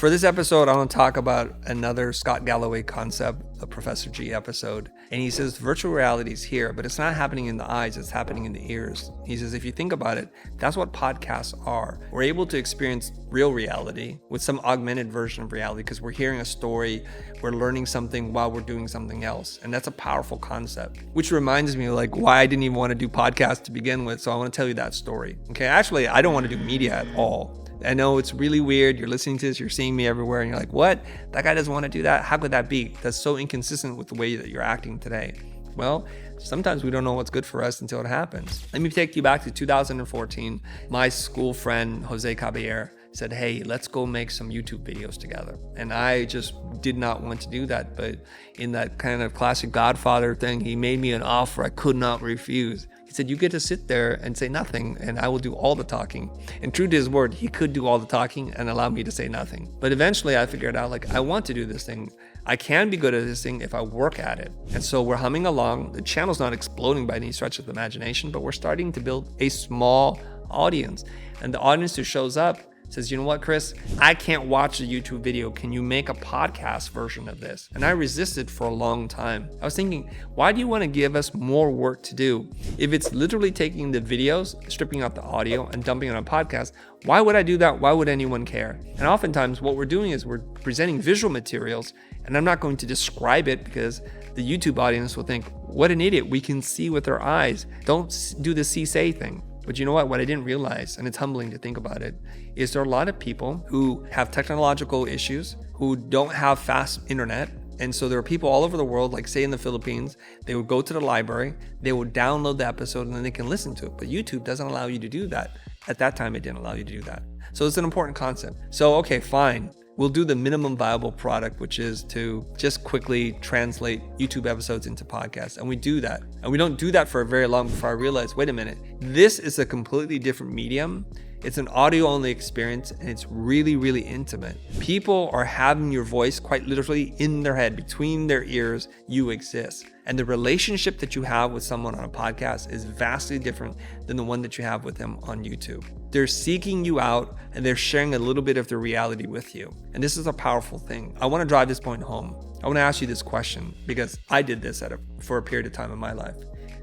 For this episode, I want to talk about another Scott Galloway concept, a Professor G episode. And he says virtual reality is here, but it's not happening in the eyes, it's happening in the ears. He says, if you think about it, that's what podcasts are. We're able to experience real reality with some augmented version of reality because we're hearing a story, we're learning something while we're doing something else. And that's a powerful concept, which reminds me like why I didn't even want to do podcasts to begin with. So I want to tell you that story. Okay, actually, I don't want to do media at all. I know it's really weird. You're listening to this, you're seeing me everywhere, and you're like, what? That guy doesn't want to do that? How could that be? That's so inconsistent with the way that you're acting today. Well, sometimes we don't know what's good for us until it happens. Let me take you back to 2014. My school friend, Jose Caballero, said, hey, let's go make some YouTube videos together. And I just did not want to do that. But in that kind of classic Godfather thing, he made me an offer I could not refuse. He said, you get to sit there and say nothing, and I will do all the talking. And true to his word, he could do all the talking and allow me to say nothing. But eventually I figured out, like, I want to do this thing. I can be good at this thing if I work at it. And so we're humming along. The channel's not exploding by any stretch of the imagination, but we're starting to build a small audience. And the audience who shows up says, you know what, Chris, I can't watch a YouTube video. Can you make a podcast version of this? And I resisted for a long time. I was thinking, why do you want to give us more work to do? If it's literally taking the videos, stripping out the audio and dumping it on a podcast, why would I do that? Why would anyone care? And oftentimes what we're doing is we're presenting visual materials, and I'm not going to describe it because the YouTube audience will think, what an idiot, we can see with our eyes. Don't do the see-say thing. But you know what I didn't realize, and it's humbling to think about it, is there are a lot of people who have technological issues, who don't have fast internet. And so there are people all over the world, like say in the Philippines, they would go to the library, they would download the episode, and then they can listen to it. But YouTube doesn't allow you to do that. At that time, it didn't allow you to do that. So it's an important concept. So, okay, fine. We'll do the minimum viable product, which is to just quickly translate YouTube episodes into podcasts. And we do that. And we don't do that for very long before I realize, wait a minute, this is a completely different medium. It's an audio only experience, and it's really, really intimate. People are having your voice quite literally in their head, between their ears, you exist. And the relationship that you have with someone on a podcast is vastly different than the one that you have with them on YouTube. They're seeking you out, and they're sharing a little bit of their reality with you. And this is a powerful thing. I want to drive this point home. I want to ask you this question because I did this for a period of time in my life.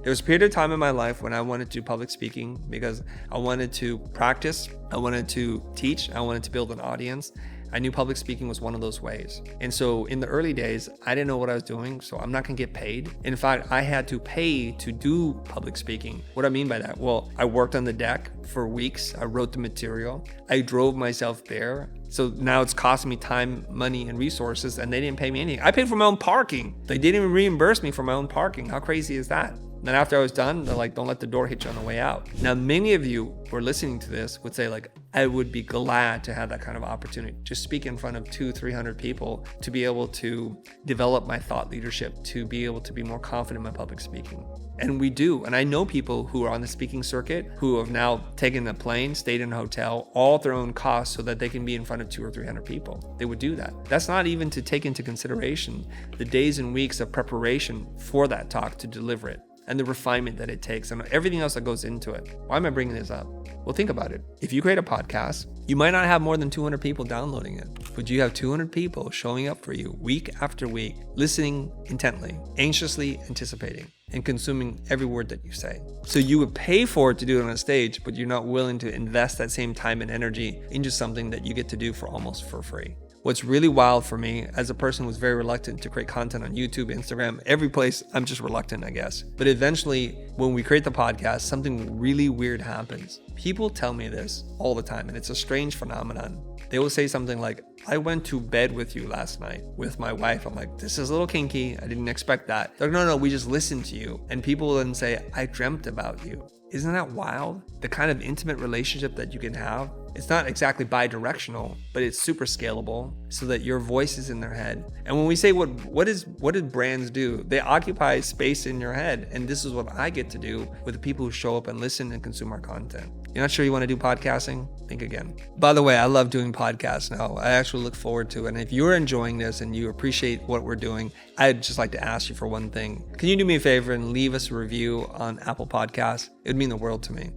There was a period of time in my life when I wanted to do public speaking because I wanted to practice, I wanted to teach, I wanted to build an audience. I knew public speaking was one of those ways. And so in the early days, I didn't know what I was doing, so I'm not gonna get paid. In fact, I had to pay to do public speaking. What do I mean by that? Well, I worked on the deck for weeks. I wrote the material. I drove myself there. So now it's costing me time, money, and resources, and they didn't pay me anything. I paid for my own parking. They didn't even reimburse me for my own parking. How crazy is that? Then after I was done, they're like, don't let the door hit you on the way out. Now, many of you who are listening to this would say like, I would be glad to have that kind of opportunity, to speak in front of 200-300 people, to be able to develop my thought leadership, to be able to be more confident in my public speaking. And we do. And I know people who are on the speaking circuit who have now taken a plane, stayed in a hotel, all at their own cost so that they can be in front of 200 or 300 people. They would do that. That's not even to take into consideration the days and weeks of preparation for that talk to deliver it, and the refinement that it takes and everything else that goes into it. Why am I bringing this up? Well, think about it. If you create a podcast, you might not have more than 200 people downloading it, but you have 200 people showing up for you week after week, listening intently, anxiously anticipating, and consuming every word that you say. So you would pay for it to do it on a stage, but you're not willing to invest that same time and energy into something that you get to do for almost for free. What's really wild for me as a person who's very reluctant to create content on YouTube, Instagram, every place, I'm just reluctant, I guess. But eventually, when we create the podcast, something really weird happens. People tell me this all the time, and it's a strange phenomenon. They will say something like, I went to bed with you last night with my wife. I'm like, this is a little kinky. I didn't expect that. They're like, no, we just listened to you. And people will then say, I dreamt about you. Isn't that wild? The kind of intimate relationship that you can have. It's not exactly bi-directional, but it's super scalable so that your voice is in their head. And when we say what did brands do? They occupy space in your head. And this is what I get to do with the people who show up and listen and consume our content. You're not sure you want to do podcasting? Think again. By the way, I love doing podcasts now. I actually look forward to it. And if you're enjoying this and you appreciate what we're doing, I'd just like to ask you for one thing. Can you do me a favor and leave us a review on Apple Podcasts? It would mean the world to me.